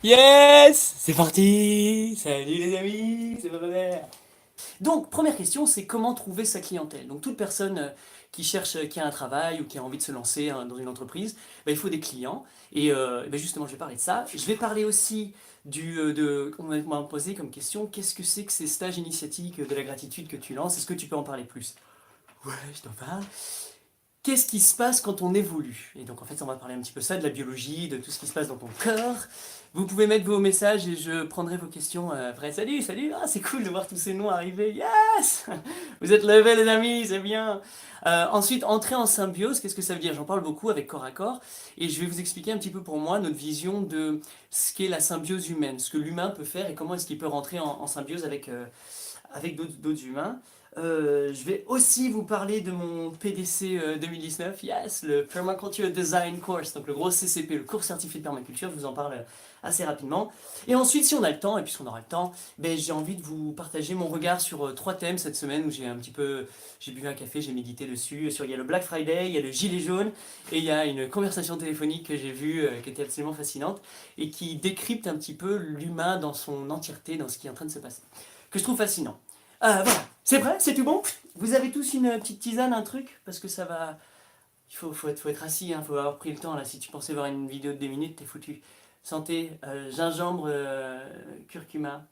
Yes! C'est parti! Salut les amis, c'est Robert. Donc, première question, c'est comment trouver sa clientèle. Donc, toute personne qui cherche, qui a un travail ou qui a envie de se lancer hein, dans une entreprise, il faut des clients. Et justement, je vais parler de ça. Je vais parler aussi on m'a posé comme question, qu'est-ce que c'est que ces stages initiatiques de la gratitude que tu lances? Est-ce que tu peux en parler plus? Ouais, je t'en parle. Qu'est-ce qui se passe quand on évolue? Et donc en fait, on va parler un petit peu ça, de la biologie, de tout ce qui se passe dans ton corps. Vous pouvez mettre vos messages et je prendrai vos questions après. Salut, salut, ah, c'est cool de voir tous ces noms arriver. Yes! Vous êtes levés les amis, c'est bien. Ensuite, entrer en symbiose, qu'est-ce que ça veut dire? J'en parle beaucoup avec corps à corps et je vais vous expliquer un petit peu pour moi notre vision de ce qu'est la symbiose humaine, ce que l'humain peut faire et comment est-ce qu'il peut rentrer en symbiose avec d'autres humains. Je vais aussi vous parler de mon PDC 2019, yes, le Permaculture Design Course, donc le gros CCP, le cours certifié de permaculture, je vous en parle assez rapidement. Et ensuite, si on a le temps, et puisqu'on aura le temps, j'ai envie de vous partager mon regard sur trois thèmes cette semaine où j'ai bu un café, j'ai médité dessus. Il y a le Black Friday, il y a le gilet jaune, et il y a une conversation téléphonique que j'ai vue qui était absolument fascinante et qui décrypte un petit peu l'humain dans son entièreté, dans ce qui est en train de se passer, que je trouve fascinant. Voilà, c'est prêt, c'est tout bon. Vous avez tous une petite tisane, un truc? Parce que ça va... faut être assis, hein, faut avoir pris le temps là. Si tu pensais voir une vidéo de 2 minutes, t'es foutu. Santé, gingembre, curcuma.